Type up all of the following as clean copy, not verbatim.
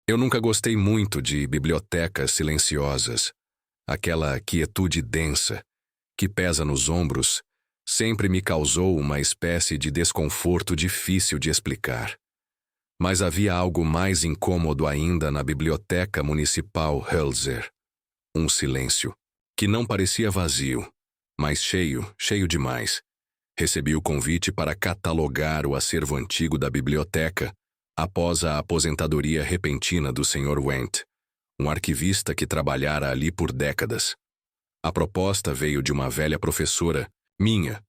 Eu nunca gostei muito de bibliotecas silenciosas. Aquela quietude densa, que pesa nos ombros, sempre me causou uma espécie de desconforto difícil de explicar. Mas havia algo mais incômodo ainda na biblioteca municipal Hölzer. Um silêncio, que não parecia vazio, mas cheio demais. Recebi o convite para catalogar o acervo antigo da biblioteca após a aposentadoria repentina do Sr. Wendt, um arquivista que trabalhara ali por décadas. A proposta veio de uma velha professora, minha,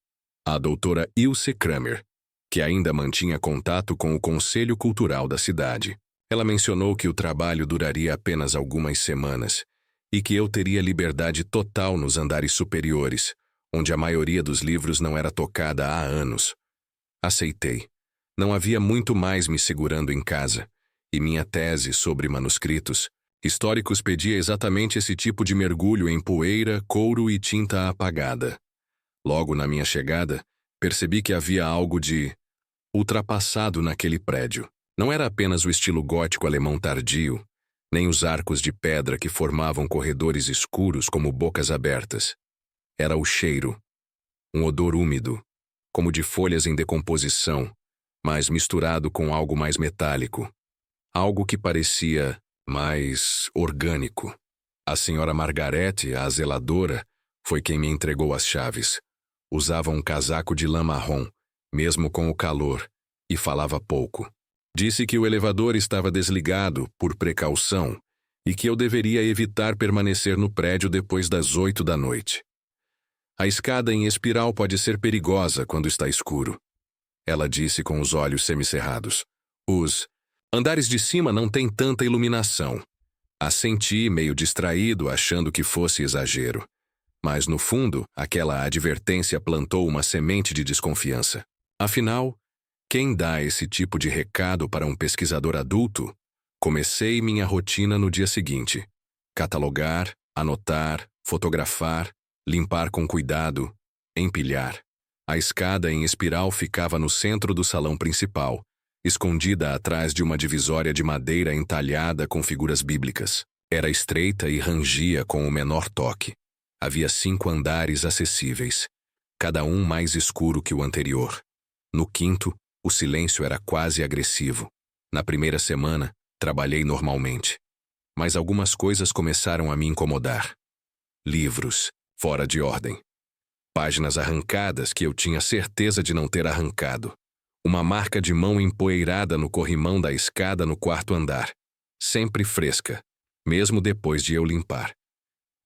a doutora Ilse Kramer, que ainda mantinha contato com o Conselho Cultural da cidade. Ela mencionou que o trabalho duraria apenas algumas semanas e que eu teria liberdade total nos andares superiores, onde a maioria dos livros não era tocada há anos. Aceitei. Não havia muito mais me segurando em casa, e minha tese sobre manuscritos históricos pedia exatamente esse tipo de mergulho em poeira, couro e tinta apagada. Logo na minha chegada, percebi que havia algo de ultrapassado naquele prédio. Não era apenas o estilo gótico alemão tardio, nem os arcos de pedra que formavam corredores escuros como bocas abertas. Era o cheiro. Um odor úmido, como de folhas em decomposição, mas misturado com algo mais metálico. Algo que parecia mais orgânico. A senhora Margarete, a zeladora, foi quem me entregou as chaves. Usava um casaco de lã marrom, mesmo com o calor, e falava pouco. Disse que o elevador estava desligado, por precaução, e que eu deveria evitar permanecer no prédio depois das 8 da noite. A escada em espiral pode ser perigosa quando está escuro. Ela disse com os olhos semicerrados. Os andares de cima não têm tanta iluminação. Assenti, meio distraído, achando que fosse exagero. Mas, no fundo, aquela advertência plantou uma semente de desconfiança. Afinal, quem dá esse tipo de recado para um pesquisador adulto? Comecei minha rotina no dia seguinte. Catalogar, anotar, fotografar, limpar com cuidado, empilhar. A escada em espiral ficava no centro do salão principal, escondida atrás de uma divisória de madeira entalhada com figuras bíblicas. Era estreita e rangia com o menor toque. Havia 5 andares acessíveis, cada um mais escuro que o anterior. No quinto, o silêncio era quase agressivo. Na primeira semana, trabalhei normalmente. Mas algumas coisas começaram a me incomodar. Livros, fora de ordem. Páginas arrancadas que eu tinha certeza de não ter arrancado. Uma marca de mão empoeirada no corrimão da escada no 4º andar. Sempre fresca, mesmo depois de eu limpar.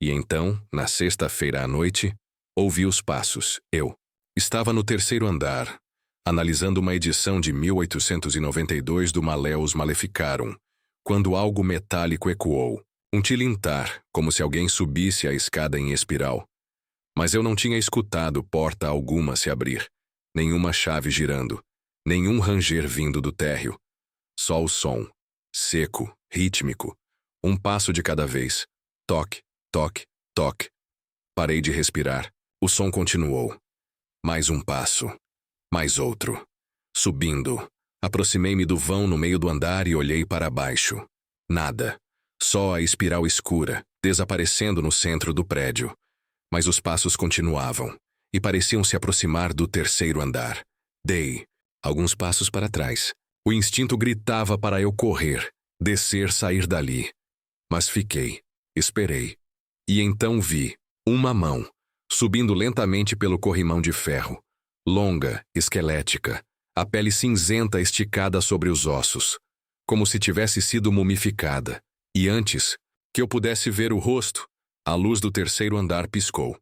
E então, na sexta-feira à noite, ouvi os passos. Eu estava no 3º andar, analisando uma edição de 1892 do Malleus Maleficarum, quando algo metálico ecoou. Um tilintar, como se alguém subisse a escada em espiral. Mas eu não tinha escutado porta alguma se abrir, nenhuma chave girando, nenhum ranger vindo do térreo. Só o som, seco, rítmico, um passo de cada vez. Toque, toque, toque. Parei de respirar. O som continuou. Mais um passo. Mais outro. Subindo. Aproximei-me do vão no meio do andar e olhei para baixo. Nada. Só a espiral escura, desaparecendo no centro do prédio. Mas os passos continuavam, e pareciam se aproximar do 3º andar. Dei alguns passos para trás. O instinto gritava para eu correr, descer, sair dali. Mas fiquei. Esperei. E então vi uma mão, subindo lentamente pelo corrimão de ferro. Longa, esquelética, a pele cinzenta esticada sobre os ossos, como se tivesse sido mumificada. E antes que eu pudesse ver o rosto, a luz do 3º andar piscou.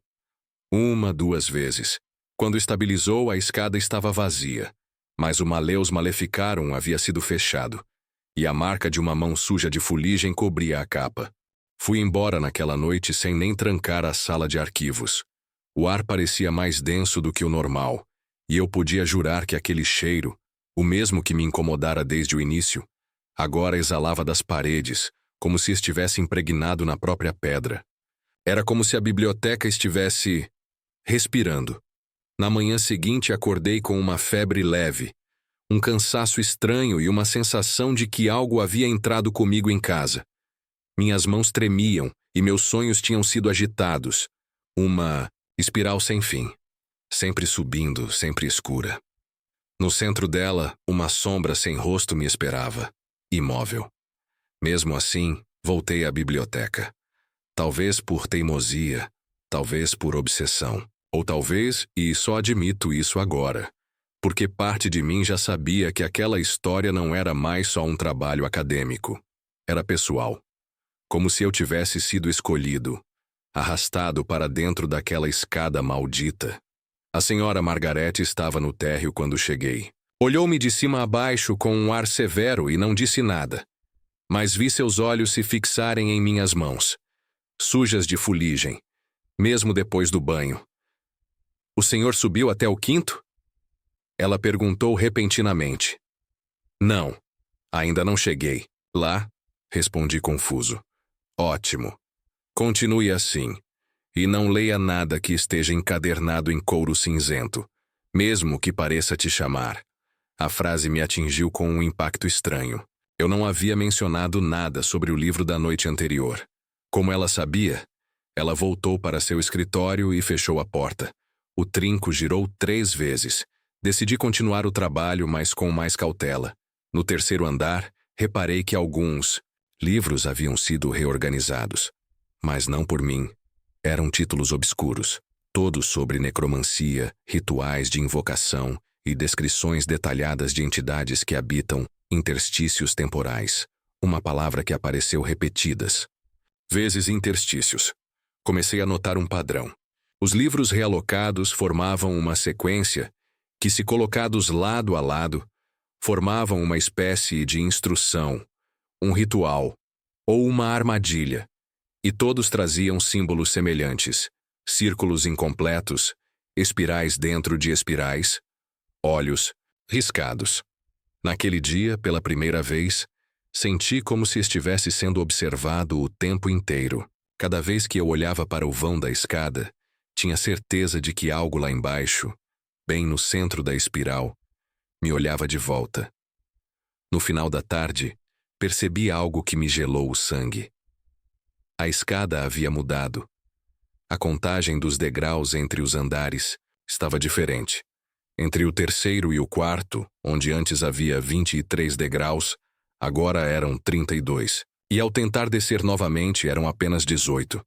1, 2 vezes. Quando estabilizou, a escada estava vazia, mas o Malleus Maleficarum havia sido fechado, e a marca de uma mão suja de fuligem cobria a capa. Fui embora naquela noite sem nem trancar a sala de arquivos. O ar parecia mais denso do que o normal, e eu podia jurar que aquele cheiro, o mesmo que me incomodara desde o início, agora exalava das paredes, como se estivesse impregnado na própria pedra. Era como se a biblioteca estivesse respirando. Na manhã seguinte acordei com uma febre leve, um cansaço estranho e uma sensação de que algo havia entrado comigo em casa. Minhas mãos tremiam e meus sonhos tinham sido agitados. Uma espiral sem fim, sempre subindo, sempre escura. No centro dela, uma sombra sem rosto me esperava, imóvel. Mesmo assim, voltei à biblioteca. Talvez por teimosia, talvez por obsessão, ou talvez, e só admito isso agora, porque parte de mim já sabia que aquela história não era mais só um trabalho acadêmico. Era pessoal. Como se eu tivesse sido escolhido, arrastado para dentro daquela escada maldita. A senhora Margaret estava no térreo quando cheguei. Olhou-me de cima a baixo com um ar severo e não disse nada. Mas vi seus olhos se fixarem em minhas mãos, sujas de fuligem, mesmo depois do banho. O senhor subiu até o quinto? Ela perguntou repentinamente. Não, ainda não cheguei. Lá? Respondi confuso. Ótimo. Continue assim. E não leia nada que esteja encadernado em couro cinzento, mesmo que pareça te chamar. A frase me atingiu com um impacto estranho. Eu não havia mencionado nada sobre o livro da noite anterior. Como ela sabia, ela voltou para seu escritório e fechou a porta. O trinco girou 3 vezes. Decidi continuar o trabalho, mas com mais cautela. No terceiro andar, reparei que alguns livros haviam sido reorganizados. Mas não por mim. Eram títulos obscuros, todos sobre necromancia, rituais de invocação e descrições detalhadas de entidades que habitam interstícios temporais, uma palavra que apareceu repetidas vezes interstícios. Comecei a notar um padrão. Os livros realocados formavam uma sequência que, se colocados lado a lado, formavam uma espécie de instrução, um ritual ou uma armadilha. E todos traziam símbolos semelhantes, círculos incompletos, espirais dentro de espirais, olhos riscados. Naquele dia, pela primeira vez, senti como se estivesse sendo observado o tempo inteiro. Cada vez que eu olhava para o vão da escada, tinha certeza de que algo lá embaixo, bem no centro da espiral, me olhava de volta. No final da tarde, percebi algo que me gelou o sangue. A escada havia mudado. A contagem dos degraus entre os andares estava diferente. Entre o terceiro e o quarto, onde antes havia 23 degraus, agora eram 32. E ao tentar descer novamente eram apenas 18.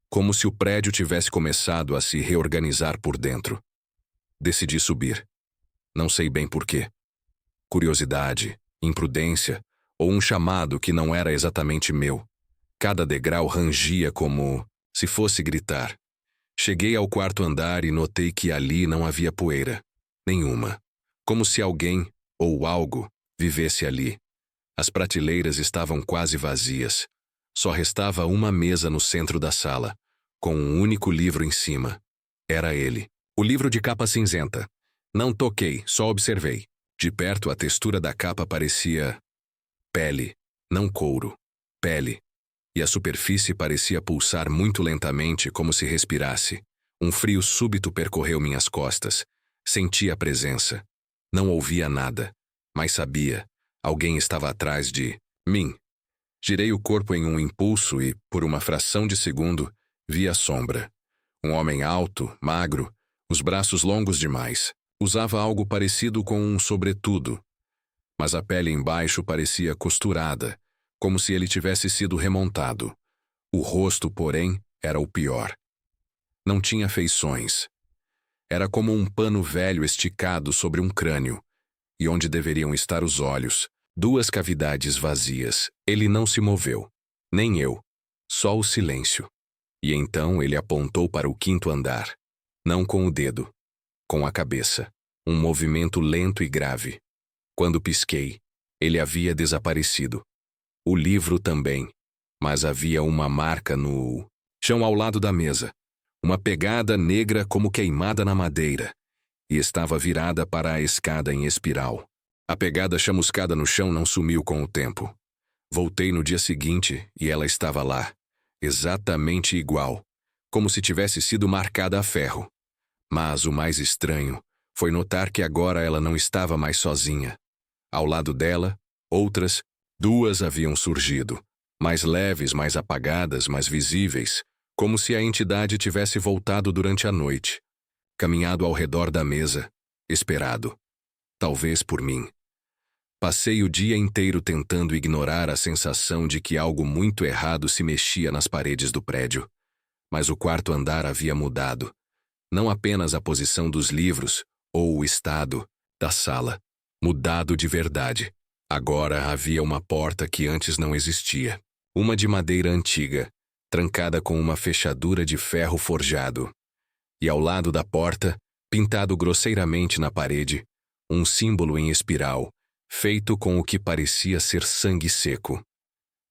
Como se o prédio tivesse começado a se reorganizar por dentro. Decidi subir. Não sei bem porquê. Curiosidade, imprudência ou um chamado que não era exatamente meu. Cada degrau rangia como se fosse gritar. Cheguei ao quarto andar e notei que ali não havia poeira. Nenhuma. Como se alguém, ou algo, vivesse ali. As prateleiras estavam quase vazias. Só restava uma mesa no centro da sala, com um único livro em cima. Era ele. O livro de capa cinzenta. Não toquei, só observei. De perto a textura da capa parecia pele, não couro. Pele. E a superfície parecia pulsar muito lentamente, como se respirasse. Um frio súbito percorreu minhas costas. Senti a presença. Não ouvia nada, mas sabia. Alguém estava atrás de mim. Girei o corpo em um impulso e, por uma fração de segundo, vi a sombra. Um homem alto, magro, os braços longos demais. Usava algo parecido com um sobretudo. Mas a pele embaixo parecia costurada, como se ele tivesse sido remontado. O rosto, porém, era o pior. Não tinha feições. Era como um pano velho esticado sobre um crânio, e onde deveriam estar os olhos, 2 cavidades vazias. Ele não se moveu. Nem eu. Só o silêncio. E então ele apontou para o 5º andar. Não com o dedo. Com a cabeça. Um movimento lento e grave. Quando pisquei, ele havia desaparecido. O livro também, mas havia uma marca no chão ao lado da mesa. Uma pegada negra como queimada na madeira. E estava virada para a escada em espiral. A pegada chamuscada no chão não sumiu com o tempo. Voltei no dia seguinte e ela estava lá. Exatamente igual. Como se tivesse sido marcada a ferro. Mas o mais estranho foi notar que agora ela não estava mais sozinha. Ao lado dela, outras, duas haviam surgido, mais leves, mais apagadas, mais visíveis, como se a entidade tivesse voltado durante a noite, caminhado ao redor da mesa, esperado, talvez por mim. Passei o dia inteiro tentando ignorar a sensação de que algo muito errado se mexia nas paredes do prédio. Mas o quarto andar havia mudado. Não apenas a posição dos livros, ou o estado da sala. Mudado de verdade. Agora havia uma porta que antes não existia. Uma de madeira antiga, trancada com uma fechadura de ferro forjado. E ao lado da porta, pintado grosseiramente na parede, um símbolo em espiral, feito com o que parecia ser sangue seco.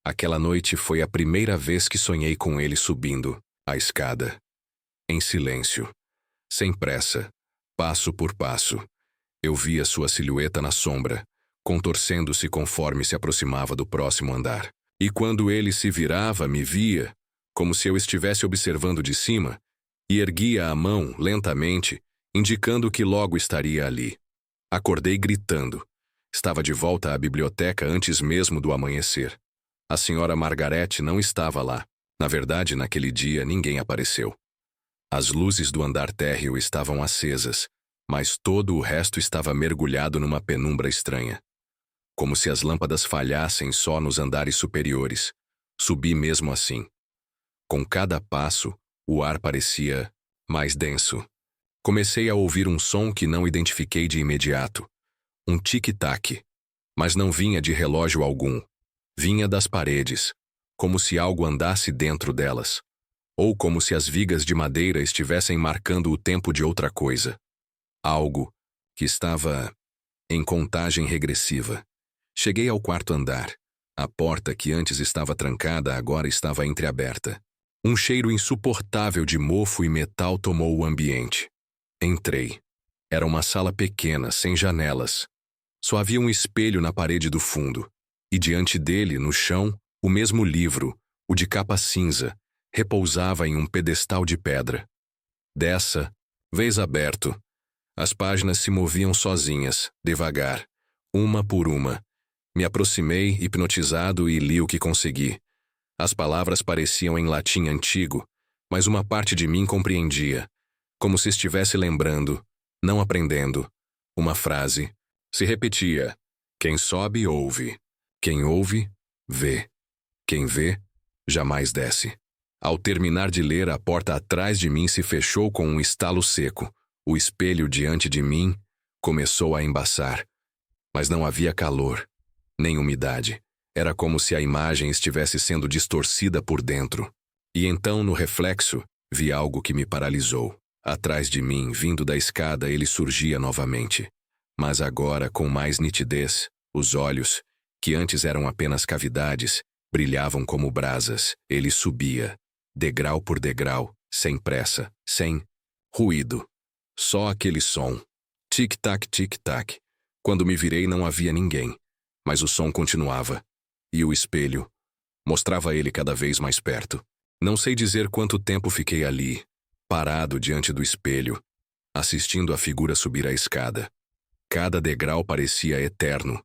Aquela noite foi a primeira vez que sonhei com ele subindo a escada. Em silêncio, sem pressa, passo por passo. Eu via sua silhueta na sombra, contorcendo-se conforme se aproximava do próximo andar. E quando ele se virava, me via, como se eu estivesse observando de cima, e erguia a mão lentamente, indicando que logo estaria ali. Acordei gritando. Estava de volta à biblioteca antes mesmo do amanhecer. A senhora Margarete não estava lá. Na verdade, naquele dia, ninguém apareceu. As luzes do andar térreo estavam acesas, mas todo o resto estava mergulhado numa penumbra estranha. Como se as lâmpadas falhassem só nos andares superiores. Subi mesmo assim. Com cada passo, o ar parecia mais denso. Comecei a ouvir um som que não identifiquei de imediato. Um tic-tac, mas não vinha de relógio algum. Vinha das paredes, como se algo andasse dentro delas, ou como se as vigas de madeira estivessem marcando o tempo de outra coisa. Algo que estava em contagem regressiva. Cheguei ao quarto andar. A porta que antes estava trancada agora estava entreaberta. Um cheiro insuportável de mofo e metal tomou o ambiente. Entrei. Era uma sala pequena, sem janelas. Só havia um espelho na parede do fundo, e diante dele, no chão, o mesmo livro, o de capa cinza, repousava em um pedestal de pedra. Dessa, vez aberto, as páginas se moviam sozinhas, devagar, uma por uma. Me aproximei, hipnotizado, e li o que consegui. As palavras pareciam em latim antigo, mas uma parte de mim compreendia, como se estivesse lembrando, não aprendendo. Uma frase se repetia: quem sobe, ouve. Quem ouve, vê. Quem vê, jamais desce. Ao terminar de ler, a porta atrás de mim se fechou com um estalo seco. O espelho diante de mim começou a embaçar. Mas não havia calor, nem umidade. Era como se a imagem estivesse sendo distorcida por dentro. E então, no reflexo, vi algo que me paralisou. Atrás de mim, vindo da escada, ele surgia novamente. Mas agora, com mais nitidez, os olhos, que antes eram apenas cavidades, brilhavam como brasas. Ele subia, degrau por degrau, sem pressa, sem ruído. Só aquele som. Tic-tac, tic-tac. Quando me virei, não havia ninguém. Mas o som continuava. E o espelho mostrava ele cada vez mais perto. Não sei dizer quanto tempo fiquei ali, parado diante do espelho, assistindo a figura subir a escada. Cada degrau parecia eterno.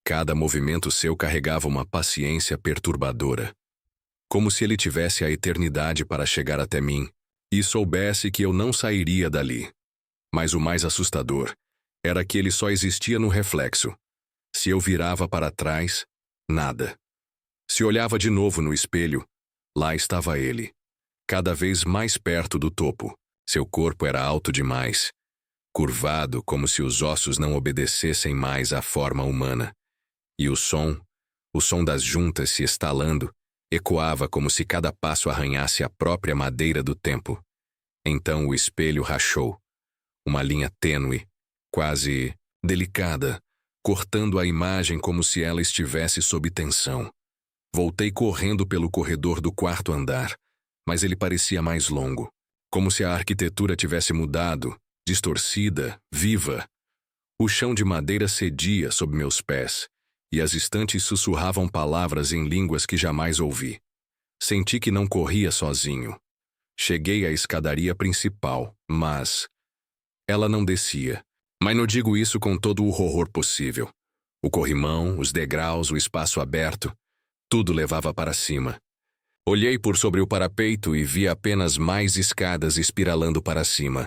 Cada movimento seu carregava uma paciência perturbadora. Como se ele tivesse a eternidade para chegar até mim e soubesse que eu não sairia dali. Mas o mais assustador era que ele só existia no reflexo. Se eu virava para trás, nada. Se olhava de novo no espelho, lá estava ele, cada vez mais perto do topo. Seu corpo era alto demais, curvado como se os ossos não obedecessem mais à forma humana. E o som das juntas se estalando, ecoava como se cada passo arranhasse a própria madeira do tempo. Então o espelho rachou. Uma linha tênue, quase delicada, cortando a imagem como se ela estivesse sob tensão. Voltei correndo pelo corredor do quarto andar, mas ele parecia mais longo, como se a arquitetura tivesse mudado, distorcida, viva. O chão de madeira cedia sob meus pés, e as estantes sussurravam palavras em línguas que jamais ouvi. Senti que não corria sozinho. Cheguei à escadaria principal, mas ela não descia. Mas não digo isso com todo o horror possível. O corrimão, os degraus, o espaço aberto, tudo levava para cima. Olhei por sobre o parapeito e vi apenas mais escadas espiralando para cima,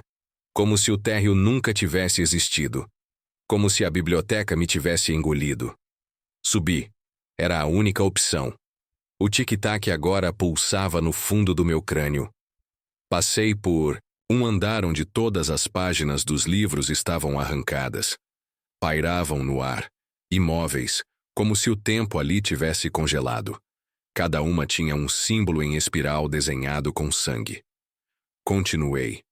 como se o térreo nunca tivesse existido, como se a biblioteca me tivesse engolido. Subi. Era a única opção. O tic-tac agora pulsava no fundo do meu crânio. Passei por um andar onde todas as páginas dos livros estavam arrancadas. Pairavam no ar, imóveis, como se o tempo ali tivesse congelado. Cada uma tinha um símbolo em espiral desenhado com sangue. Continuei.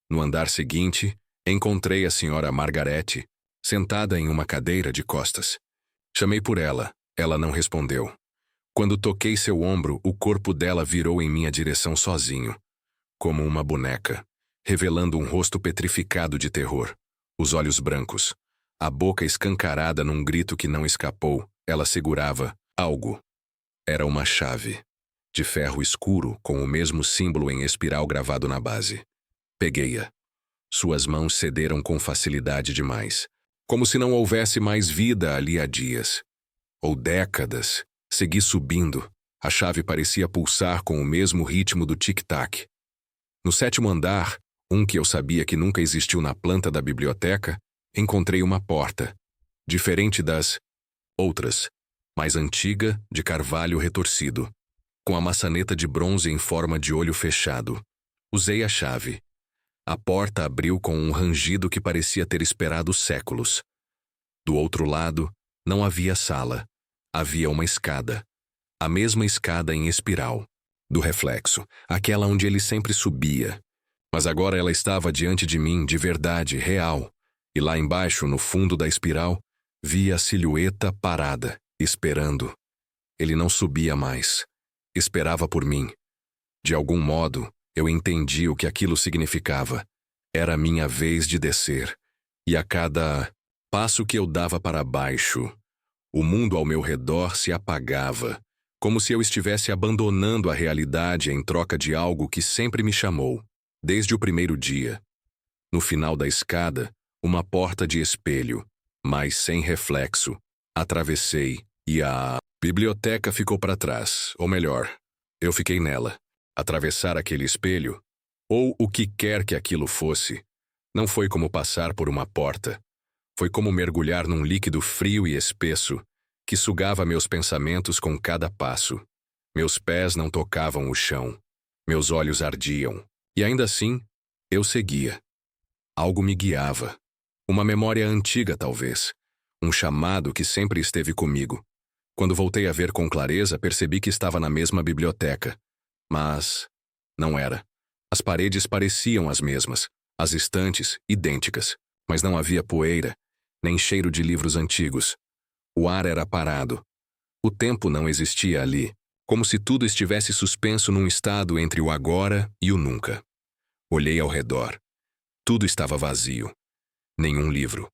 No andar seguinte, encontrei a senhora Margarete, sentada em uma cadeira de costas. Chamei por ela. Ela não respondeu. Quando toquei seu ombro, o corpo dela virou em minha direção sozinho, como uma boneca, revelando um rosto petrificado de terror, os olhos brancos, a boca escancarada num grito que não escapou. Ela segurava algo. Era uma chave, de ferro escuro com o mesmo símbolo em espiral gravado na base. Peguei-a. Suas mãos cederam com facilidade demais, como se não houvesse mais vida ali há dias. Ou décadas. Segui subindo. A chave parecia pulsar com o mesmo ritmo do tic-tac. No 7º andar, um que eu sabia que nunca existiu na planta da biblioteca, encontrei uma porta, diferente das outras, mais antiga, de carvalho retorcido, com a maçaneta de bronze em forma de olho fechado. Usei a chave. A porta abriu com um rangido que parecia ter esperado séculos. Do outro lado, não havia sala. Havia uma escada. A mesma escada em espiral. Do reflexo, aquela onde ele sempre subia. Mas agora ela estava diante de mim, de verdade, real. E lá embaixo, no fundo da espiral, via a silhueta parada, esperando. Ele não subia mais. Esperava por mim. De algum modo, eu entendi o que aquilo significava. Era minha vez de descer. E a cada passo que eu dava para baixo, o mundo ao meu redor se apagava, como se eu estivesse abandonando a realidade em troca de algo que sempre me chamou, desde o primeiro dia. No final da escada, uma porta de espelho, mas sem reflexo. Atravessei e a biblioteca ficou para trás, ou melhor, eu fiquei nela. Atravessar aquele espelho, ou o que quer que aquilo fosse, não foi como passar por uma porta. Foi como mergulhar num líquido frio e espesso que sugava meus pensamentos com cada passo. Meus pés não tocavam o chão. Meus olhos ardiam. E ainda assim, eu seguia. Algo me guiava. Uma memória antiga, talvez. Um chamado que sempre esteve comigo. Quando voltei a ver com clareza, percebi que estava na mesma biblioteca. Mas não era. As paredes pareciam as mesmas. As estantes, idênticas. Mas não havia poeira, nem cheiro de livros antigos. O ar era parado. O tempo não existia ali, como se tudo estivesse suspenso num estado entre o agora e o nunca. Olhei ao redor. Tudo estava vazio. Nenhum livro,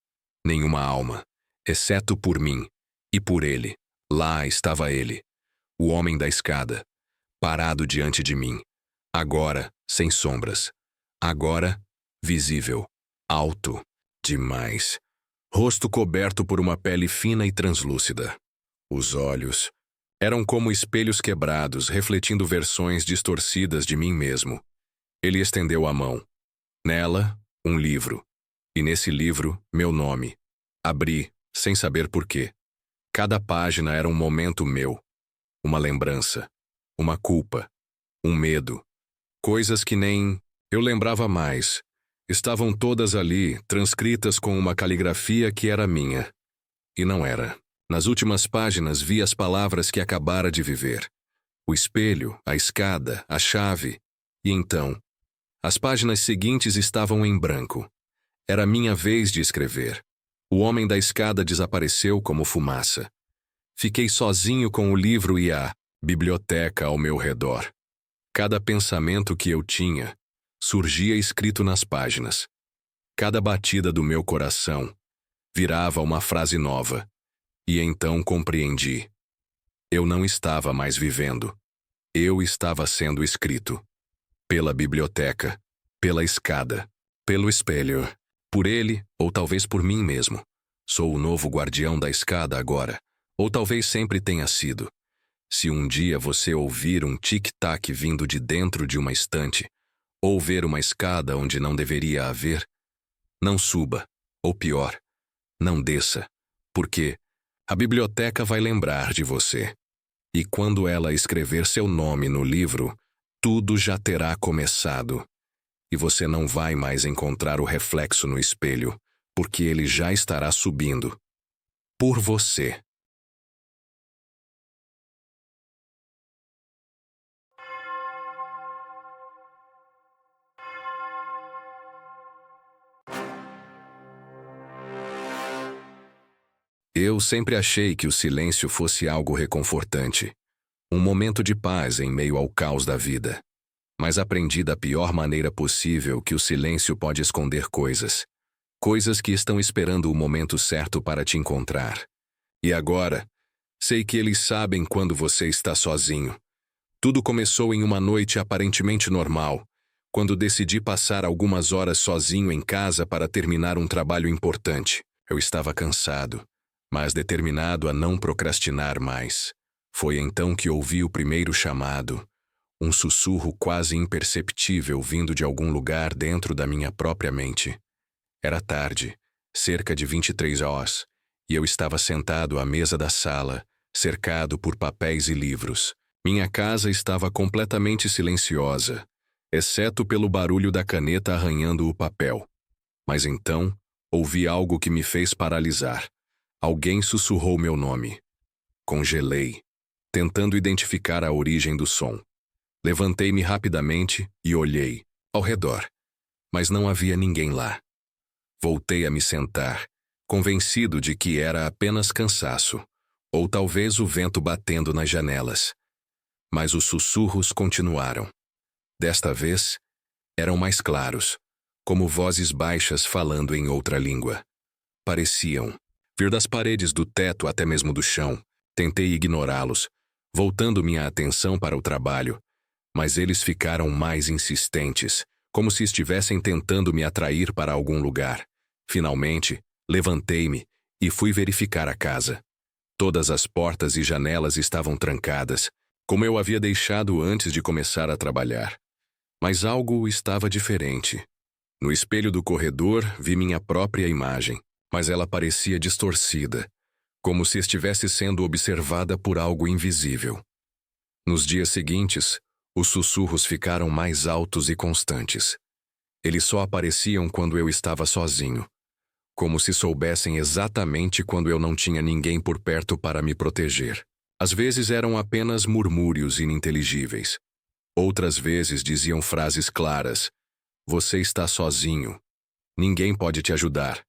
nenhuma alma, exceto por mim e por ele. Lá estava ele, o homem da escada, parado diante de mim. Agora, sem sombras. Agora, visível, alto, demais. Rosto coberto por uma pele fina e translúcida. Os olhos eram como espelhos quebrados, refletindo versões distorcidas de mim mesmo. Ele estendeu a mão. Nela, um livro. E nesse livro, meu nome. Abri, sem saber por quê. Cada página era um momento meu. Uma lembrança. Uma culpa. Um medo. Coisas que nem eu lembrava mais. Estavam todas ali, transcritas com uma caligrafia que era minha. E não era. Nas últimas páginas vi as palavras que acabara de viver. O espelho, a escada, a chave. E então, as páginas seguintes estavam em branco. Era minha vez de escrever. O homem da escada desapareceu como fumaça. Fiquei sozinho com o livro e a biblioteca ao meu redor. Cada pensamento que eu tinha surgia escrito nas páginas. Cada batida do meu coração virava uma frase nova. E então compreendi. Eu não estava mais vivendo. Eu estava sendo escrito. Pela biblioteca, pela escada, pelo espelho, por ele ou talvez por mim mesmo. Sou o novo guardião da escada agora, ou talvez sempre tenha sido. Se um dia você ouvir um tic-tac vindo de dentro de uma estante, ou ver uma escada onde não deveria haver, não suba, ou pior, não desça, porque a biblioteca vai lembrar de você. E quando ela escrever seu nome no livro, tudo já terá começado. E você não vai mais encontrar o reflexo no espelho, porque ele já estará subindo. Por você. Eu sempre achei que o silêncio fosse algo reconfortante. Um momento de paz em meio ao caos da vida. Mas aprendi da pior maneira possível que o silêncio pode esconder coisas. Coisas que estão esperando o momento certo para te encontrar. E agora, sei que eles sabem quando você está sozinho. Tudo começou em uma noite aparentemente normal, quando decidi passar algumas horas sozinho em casa para terminar um trabalho importante. Eu estava cansado, mas determinado a não procrastinar mais. Foi então que ouvi o primeiro chamado, um sussurro quase imperceptível vindo de algum lugar dentro da minha própria mente. Era tarde, cerca de 23 horas, e eu estava sentado à mesa da sala, cercado por papéis e livros. Minha casa estava completamente silenciosa, exceto pelo barulho da caneta arranhando o papel. Mas então, ouvi algo que me fez paralisar. Alguém sussurrou meu nome. Congelei, tentando identificar a origem do som. Levantei-me rapidamente e olhei ao redor, mas não havia ninguém lá. Voltei a me sentar, convencido de que era apenas cansaço, ou talvez o vento batendo nas janelas. Mas os sussurros continuaram. Desta vez, eram mais claros, como vozes baixas falando em outra língua. Pareciam vir das paredes do teto até mesmo do chão. Tentei ignorá-los, voltando minha atenção para o trabalho, mas eles ficaram mais insistentes, como se estivessem tentando me atrair para algum lugar. Finalmente, levantei-me e fui verificar a casa. Todas as portas e janelas estavam trancadas, como eu havia deixado antes de começar a trabalhar. Mas algo estava diferente. No espelho do corredor, vi minha própria imagem, mas ela parecia distorcida, como se estivesse sendo observada por algo invisível. Nos dias seguintes, os sussurros ficaram mais altos e constantes. Eles só apareciam quando eu estava sozinho, como se soubessem exatamente quando eu não tinha ninguém por perto para me proteger. Às vezes eram apenas murmúrios ininteligíveis. Outras vezes diziam frases claras. Você está sozinho. Ninguém pode te ajudar.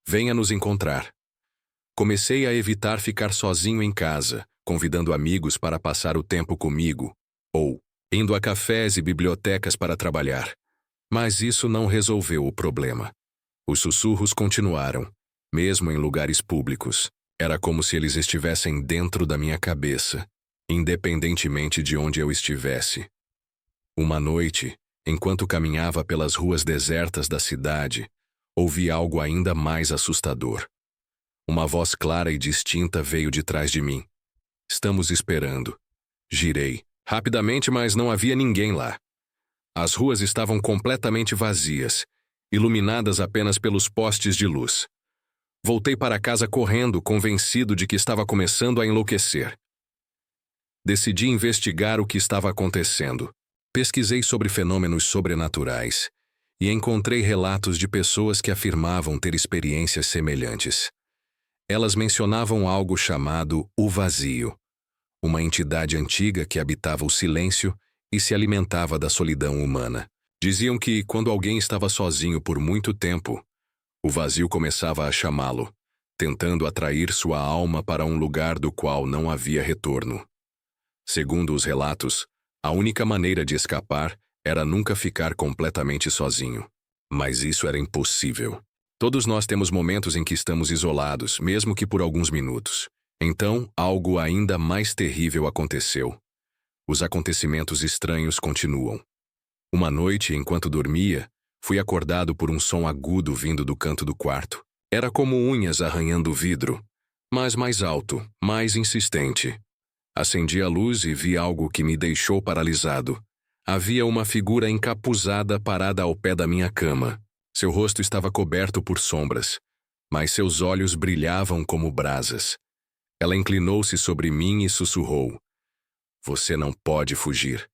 Venha nos encontrar. Comecei a evitar ficar sozinho em casa, convidando amigos para passar o tempo comigo, ou indo a cafés e bibliotecas para trabalhar. Mas isso não resolveu o problema. Os sussurros continuaram, mesmo em lugares públicos. Era como se eles estivessem dentro da minha cabeça, independentemente de onde eu estivesse. Uma noite, enquanto caminhava pelas ruas desertas da cidade, ouvi algo ainda mais assustador. Uma voz clara e distinta veio de trás de mim. Estamos esperando. Girei, rapidamente, mas não havia ninguém lá. As ruas estavam completamente vazias, iluminadas apenas pelos postes de luz. Voltei para casa correndo, convencido de que estava começando a enlouquecer. Decidi investigar o que estava acontecendo. Pesquisei sobre fenômenos sobrenaturais e encontrei relatos de pessoas que afirmavam ter experiências semelhantes. Elas mencionavam algo chamado o vazio, uma entidade antiga que habitava o silêncio e se alimentava da solidão humana. Diziam que, quando alguém estava sozinho por muito tempo, o vazio começava a chamá-lo, tentando atrair sua alma para um lugar do qual não havia retorno. Segundo os relatos, a única maneira de escapar era nunca ficar completamente sozinho. Mas isso era impossível. Todos nós temos momentos em que estamos isolados, mesmo que por alguns minutos. Então, algo ainda mais terrível aconteceu. Os acontecimentos estranhos continuam. Uma noite, enquanto dormia, fui acordado por um som agudo vindo do canto do quarto. Era como unhas arranhando o vidro, mas mais alto, mais insistente. Acendi a luz e vi algo que me deixou paralisado. Havia uma figura encapuzada parada ao pé da minha cama. Seu rosto estava coberto por sombras, mas seus olhos brilhavam como brasas. Ela inclinou-se sobre mim e sussurrou: "Você não pode fugir."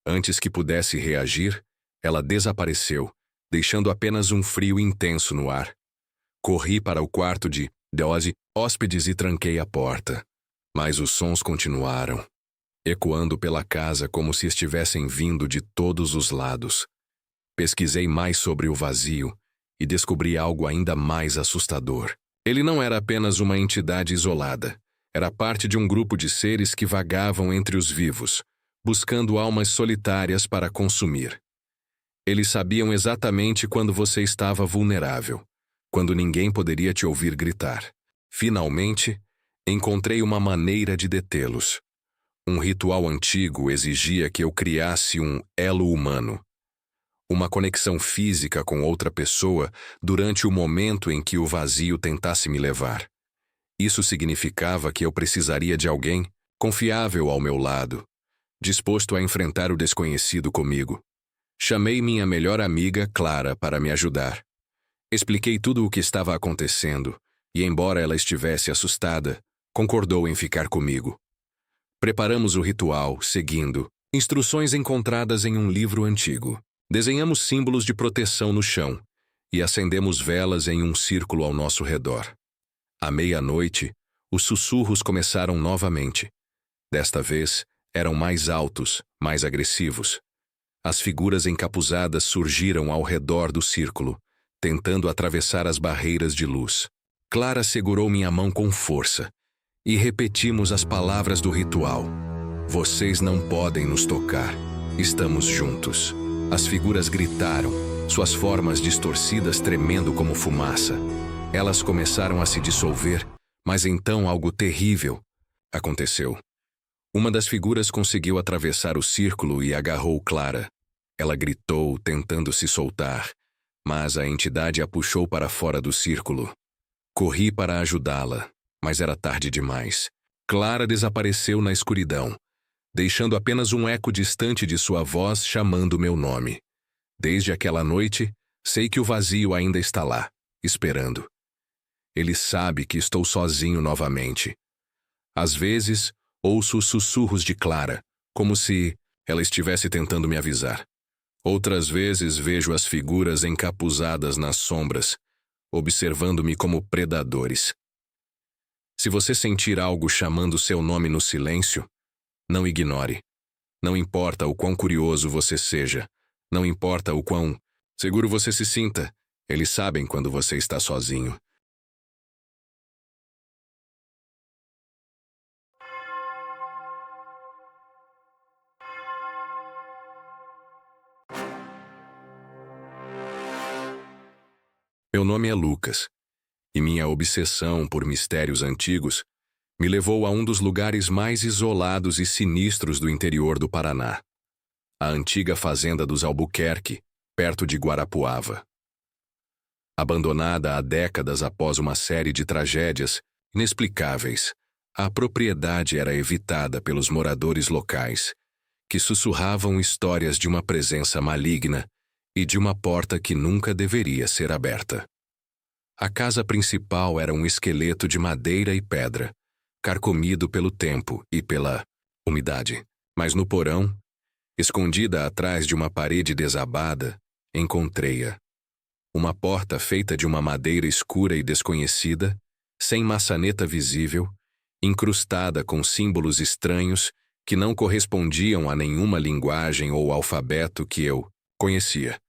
Antes que pudesse reagir, ela desapareceu, deixando apenas um frio intenso no ar. Corri para o quarto de hóspedes e tranquei a porta. Mas os sons continuaram, ecoando pela casa como se estivessem vindo de todos os lados. Pesquisei mais sobre o vazio e descobri algo ainda mais assustador. Ele não era apenas uma entidade isolada. Era parte de um grupo de seres que vagavam entre os vivos, buscando almas solitárias para consumir. Eles sabiam exatamente quando você estava vulnerável, quando ninguém poderia te ouvir gritar. Finalmente, encontrei uma maneira de detê-los. Um ritual antigo exigia que eu criasse um elo humano, uma conexão física com outra pessoa durante o momento em que o vazio tentasse me levar. Isso significava que eu precisaria de alguém confiável ao meu lado, disposto a enfrentar o desconhecido comigo. Chamei minha melhor amiga, Clara, para me ajudar. Expliquei tudo o que estava acontecendo, e embora ela estivesse assustada, concordou em ficar comigo. Preparamos o ritual, seguindo instruções encontradas em um livro antigo. Desenhamos símbolos de proteção no chão e acendemos velas em um círculo ao nosso redor. À meia-noite, os sussurros começaram novamente. Desta vez, eram mais altos, mais agressivos. As figuras encapuzadas surgiram ao redor do círculo, tentando atravessar as barreiras de luz. Clara segurou minha mão com força e repetimos as palavras do ritual. "Vocês não podem nos tocar. Estamos juntos." As figuras gritaram, suas formas distorcidas tremendo como fumaça. Elas começaram a se dissolver, mas então algo terrível aconteceu. Uma das figuras conseguiu atravessar o círculo e agarrou Clara. Ela gritou, tentando se soltar, mas a entidade a puxou para fora do círculo. Corri para ajudá-la, mas era tarde demais. Clara desapareceu na escuridão, deixando apenas um eco distante de sua voz chamando meu nome. Desde aquela noite, sei que o vazio ainda está lá, esperando. Ele sabe que estou sozinho novamente. Às vezes, ouço os sussurros de Clara, como se ela estivesse tentando me avisar. Outras vezes vejo as figuras encapuzadas nas sombras, observando-me como predadores. Se você sentir algo chamando seu nome no silêncio, não ignore. Não importa o quão curioso você seja, não importa o quão seguro você se sinta, eles sabem quando você está sozinho. Meu nome é Lucas, e minha obsessão por mistérios antigos me levou a um dos lugares mais isolados e sinistros do interior do Paraná, a antiga fazenda dos Albuquerque, perto de Guarapuava. Abandonada há décadas após uma série de tragédias inexplicáveis, a propriedade era evitada pelos moradores locais, que sussurravam histórias de uma presença maligna e de uma porta que nunca deveria ser aberta. A casa principal era um esqueleto de madeira e pedra, carcomido pelo tempo e pela umidade. Mas no porão, escondida atrás de uma parede desabada, encontrei-a. Uma porta feita de uma madeira escura e desconhecida, sem maçaneta visível, incrustada com símbolos estranhos que não correspondiam a nenhuma linguagem ou alfabeto que eu conhecia.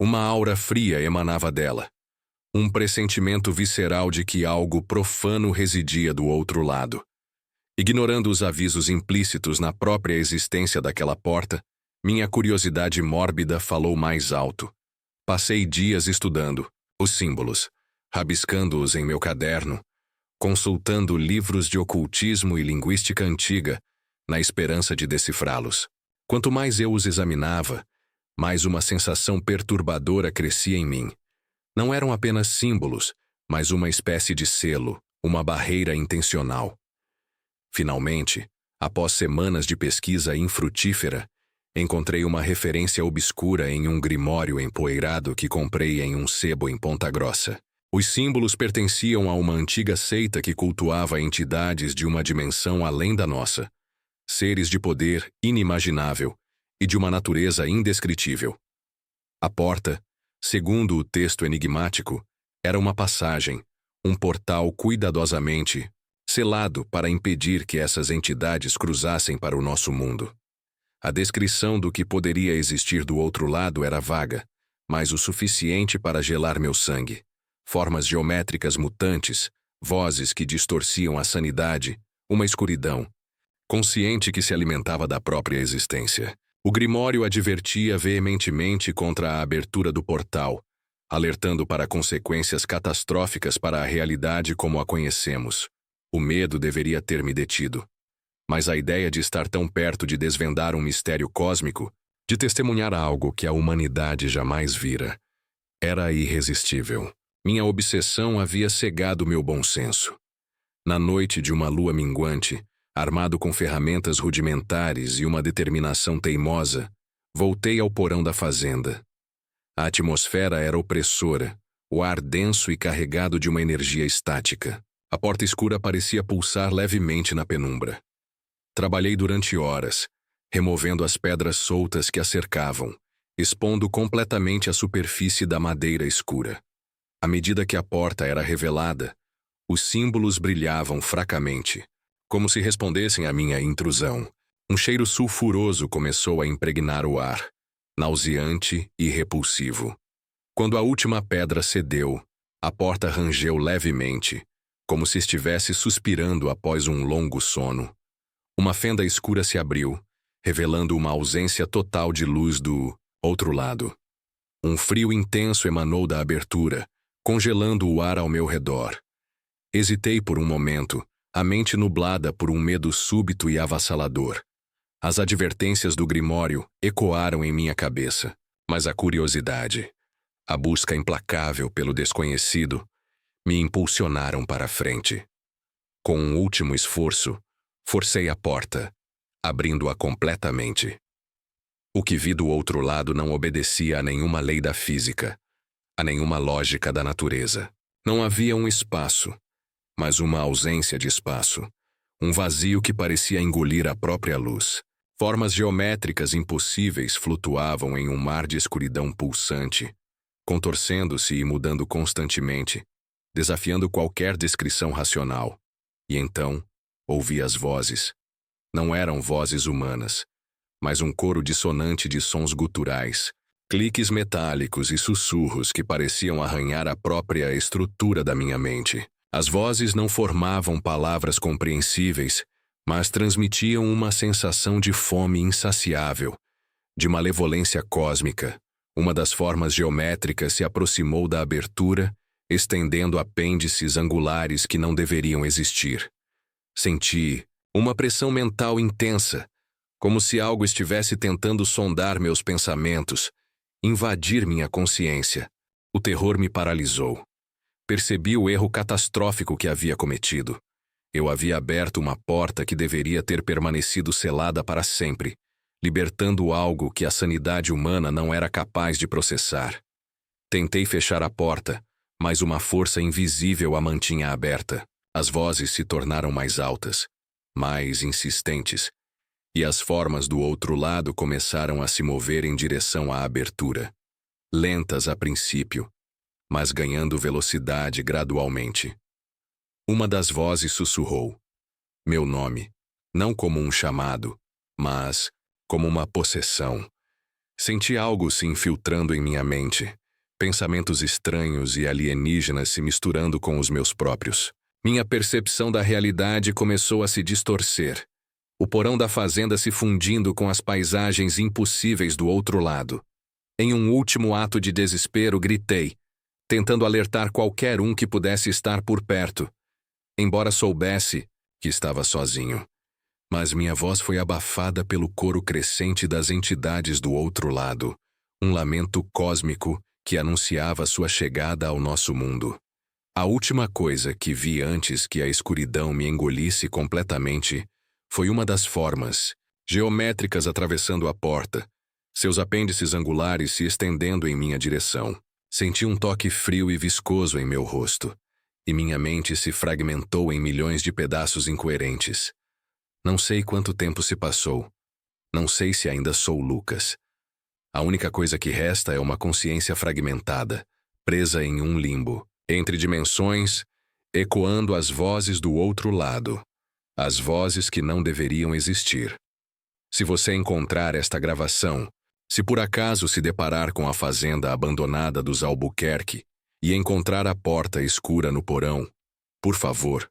Uma aura fria emanava dela, um pressentimento visceral de que algo profano residia do outro lado. Ignorando os avisos implícitos na própria existência daquela porta, minha curiosidade mórbida falou mais alto. Passei dias estudando os símbolos, rabiscando-os em meu caderno, consultando livros de ocultismo e linguística antiga, na esperança de decifrá-los. Quanto mais eu os examinava, mais uma sensação perturbadora crescia em mim. Não eram apenas símbolos, mas uma espécie de selo, uma barreira intencional. Finalmente, após semanas de pesquisa infrutífera, encontrei uma referência obscura em um grimório empoeirado que comprei em um sebo em Ponta Grossa. Os símbolos pertenciam a uma antiga seita que cultuava entidades de uma dimensão além da nossa, seres de poder inimaginável e de uma natureza indescritível. A porta, segundo o texto enigmático, era uma passagem, um portal cuidadosamente selado para impedir que essas entidades cruzassem para o nosso mundo. A descrição do que poderia existir do outro lado era vaga, mas o suficiente para gelar meu sangue. Formas geométricas mutantes, vozes que distorciam a sanidade, uma escuridão, consciente que se alimentava da própria existência. O Grimório advertia veementemente contra a abertura do portal, alertando para consequências catastróficas para a realidade como a conhecemos. O medo deveria ter me detido. Mas a ideia de estar tão perto de desvendar um mistério cósmico, de testemunhar algo que a humanidade jamais vira, era irresistível. Minha obsessão havia cegado meu bom senso. Na noite de uma lua minguante, armado com ferramentas rudimentares e uma determinação teimosa, voltei ao porão da fazenda. A atmosfera era opressora, o ar denso e carregado de uma energia estática. A porta escura parecia pulsar levemente na penumbra. Trabalhei durante horas, removendo as pedras soltas que a cercavam, expondo completamente a superfície da madeira escura. À medida que a porta era revelada, os símbolos brilhavam fracamente, como se respondessem à minha intrusão. Um cheiro sulfuroso começou a impregnar o ar, nauseante e repulsivo. Quando a última pedra cedeu, a porta rangeu levemente, como se estivesse suspirando após um longo sono. Uma fenda escura se abriu, revelando uma ausência total de luz do outro lado. Um frio intenso emanou da abertura, congelando o ar ao meu redor. Hesitei por um momento, a mente nublada por um medo súbito e avassalador. As advertências do Grimório ecoaram em minha cabeça, mas a curiosidade, a busca implacável pelo desconhecido, me impulsionaram para a frente. Com um último esforço, forcei a porta, abrindo-a completamente. O que vi do outro lado não obedecia a nenhuma lei da física, a nenhuma lógica da natureza. Não havia um espaço, mas uma ausência de espaço, um vazio que parecia engolir a própria luz. Formas geométricas impossíveis flutuavam em um mar de escuridão pulsante, contorcendo-se e mudando constantemente, desafiando qualquer descrição racional. E então, ouvi as vozes. Não eram vozes humanas, mas um coro dissonante de sons guturais, cliques metálicos e sussurros que pareciam arranhar a própria estrutura da minha mente. As vozes não formavam palavras compreensíveis, mas transmitiam uma sensação de fome insaciável, de malevolência cósmica. Uma das formas geométricas se aproximou da abertura, estendendo apêndices angulares que não deveriam existir. Senti uma pressão mental intensa, como se algo estivesse tentando sondar meus pensamentos, invadir minha consciência. O terror me paralisou. Percebi o erro catastrófico que havia cometido. Eu havia aberto uma porta que deveria ter permanecido selada para sempre, libertando algo que a sanidade humana não era capaz de processar. Tentei fechar a porta, mas uma força invisível a mantinha aberta. As vozes se tornaram mais altas, mais insistentes, e as formas do outro lado começaram a se mover em direção à abertura. Lentas a princípio, mas ganhando velocidade gradualmente. Uma das vozes sussurrou meu nome, não como um chamado, mas como uma possessão. Senti algo se infiltrando em minha mente, pensamentos estranhos e alienígenas se misturando com os meus próprios. Minha percepção da realidade começou a se distorcer, o porão da fazenda se fundindo com as paisagens impossíveis do outro lado. Em um último ato de desespero, gritei, tentando alertar qualquer um que pudesse estar por perto, embora soubesse que estava sozinho. Mas minha voz foi abafada pelo coro crescente das entidades do outro lado, um lamento cósmico que anunciava sua chegada ao nosso mundo. A última coisa que vi antes que a escuridão me engolisse completamente foi uma das formas geométricas atravessando a porta, seus apêndices angulares se estendendo em minha direção. Senti um toque frio e viscoso em meu rosto, e minha mente se fragmentou em milhões de pedaços incoerentes. Não sei quanto tempo se passou. Não sei se ainda sou Lucas. A única coisa que resta é uma consciência fragmentada, presa em um limbo, entre dimensões, ecoando as vozes do outro lado, as vozes que não deveriam existir. Se você encontrar esta gravação, se por acaso se deparar com a fazenda abandonada dos Albuquerque e encontrar a porta escura no porão, por favor,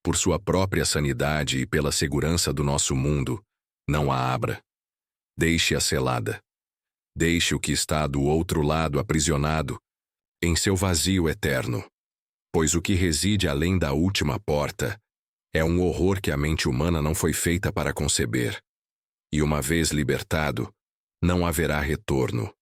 por sua própria sanidade e pela segurança do nosso mundo, não a abra. Deixe-a selada. Deixe o que está do outro lado aprisionado em seu vazio eterno. Pois o que reside além da última porta é um horror que a mente humana não foi feita para conceber. E uma vez libertado, não haverá retorno.